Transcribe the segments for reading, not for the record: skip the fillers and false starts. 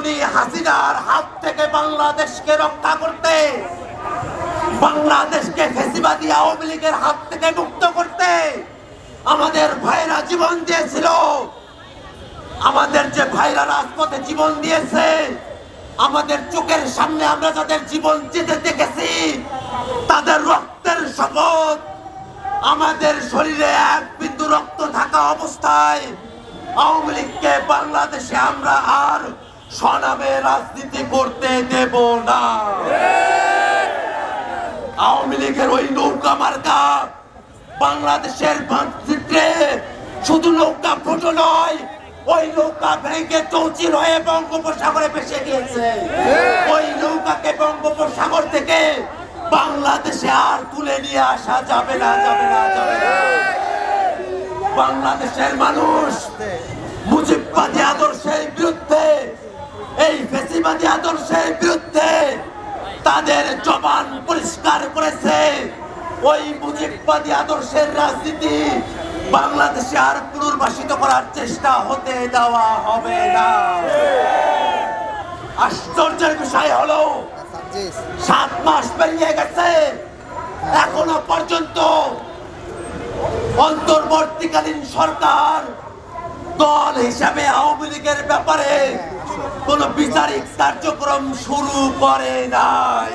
খুনি হাসিনার হাত থেকে বাংলাদেশকে রক্ষা করতে, বাংলাদেশকে ফ্যাসিবাদী আওয়ামী লীগের হাত থেকে মুক্ত করতে আমাদের ভাইরা জীবন দিয়েছিল। আমাদের যে ভাইরা রাজপথে জীবন দিয়েছে, আমাদের চোখের সামনে আমরা যাদের জীবন যেতে দেখেছি, তাদের রক্তের শপথ, আমাদের শরীরে এক বিন্দু রক্ত থাকা অবস্থায় আওয়ামী লীগকে বাংলাদেশে আমরা আর স্বনামে রাজনীতি করতে দেব না। আওয়ামী লীগের ওই নৌকা মার্কা বাংলাদেশের মানচিত্রে শুধু নৌকা ফটো নয়, ওই নৌকা ভেঙে চৌচির হয়ে বঙ্গোপসাগরে ভেসে গিয়েছে। ওই নৌকাকে বঙ্গোপসাগর থেকে বাংলাদেশে আর তুলে নিয়ে আসা যাবে না, যাবে না, যাবে না। বাংলাদেশের মানুষ মুজিববাদী আদর্শের বিরুদ্ধে, এই ফ্যাসিবাদী আদর্শের বিরুদ্ধে তাদের জবান পরিষ্কার করেছে। ওই মুজিববাদী আদর্শের রাজনীতি বাংলাদেশে আর পুনর্বাসিত করার চেষ্টা হতে দেওয়া হবে না। আশ্চর্যের বিষয় হলো 7 মাস পেরিয়ে গেছে, এখনো পর্যন্ত অন্তর্বর্তীকালীন সরকার দল হিসাবে আওয়ামী লীগের ব্যাপারে কোন বিচারিক কার্যক্রম শুরু করে নাই।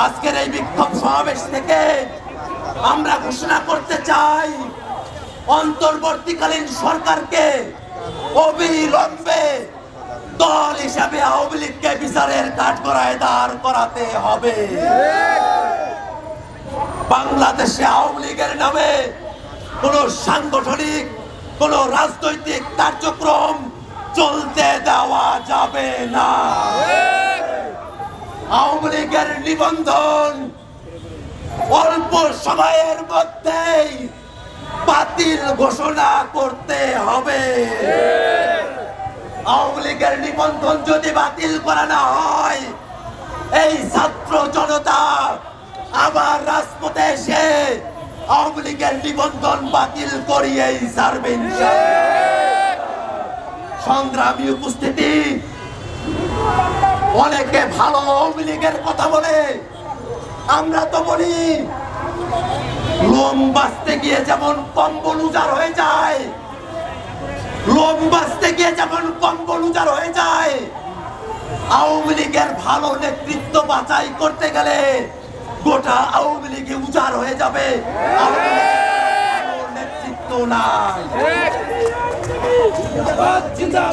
আজকের এই বিক্ষোভ সমাবেশ থেকে আমরা ঘোষণা করতে চাই, অন্তর্বর্তীকালীন সরকারকে অবিলম্বে দল হিসাবে আওয়ামী লীগকে বিচারের কাঠগড়ায় দাঁড় করাতে হবে। বাংলাদেশে আওয়ামী লীগের নামে কোন সাংগঠনিক, কোন রাজনৈতিক কার্যক্রম চলতে দেওয়া যাবে না। আওয়ামী লীগের নিবন্ধন অল্প সময়ের মধ্যেই বাতিল ঘোষণা করতে হবে। আওয়ামী লীগের নিবন্ধন যদি বাতিল করা না হয়, এই ছাত্র জনতা আবার রাজপথে এসে আওয়ামী লীগের নিবন্ধন বাতিল করিয়েই ছাড়বেন। সংগ্রামী উপস্থিতি, অনেকে ভালো আওয়ামী লীগের কথা বলে, আমরা তো বলি লোম বাঁচতে গিয়ে যেমন কম্বল উজাড় হয়ে যায়, লোম বাঁচতে গিয়ে যেমন কম্বল উজাড় হয়ে যায়, আওয়ামী লীগের ভালো নেতৃত্ব বাছাই করতে গেলে গোটা আওয়ামী লীগে উজাড় হয়ে যাবে। নেতৃত্ব নাই।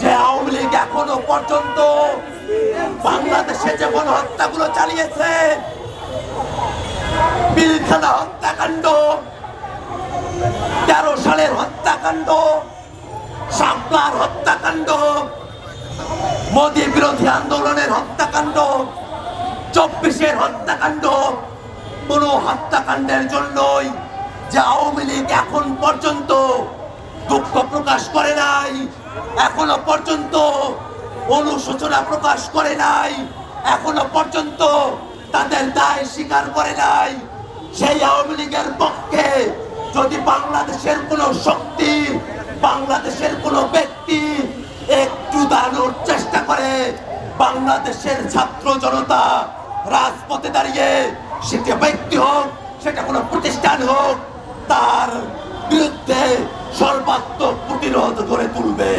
যে আওয়ামী লীগ এখনো পর্যন্ত বাংলাদেশে যে গণহত্যাগুলো চালিয়েছে, পিলখানা হত্যাকাণ্ড, 13 সালের হত্যাকাণ্ড, শাপলার হত্যাকাণ্ড, মোদী বিরোধী আন্দোলনের হত্যাকাণ্ড, 24-এর হত্যাকাণ্ড, কোন হত্যাকাণ্ডের জন্যই যে আওয়ামী লীগ এখন পর্যন্ত দুঃখ প্রকাশ করে নাই, এখনো পর্যন্ত অনুশোচনা প্রকাশ করে নাই, এখনো পর্যন্ত তাদের দায় স্বীকার করে নাই, সেই আওয়ামী লীগের পক্ষে যদি বাংলাদেশের কোন শক্তি, বাংলাদেশের কোন ব্যক্তি একটু দাঁড়ানোর চেষ্টা করে, বাংলাদেশের ছাত্র জনতা রাজপথে দাঁড়িয়ে, সেটা ব্যক্তি হোক, সেটা কোনো প্রতিষ্ঠান হোক, তার বিরুদ্ধে সর্বাত্মক প্রতিরোধ গড়ে তুলবে।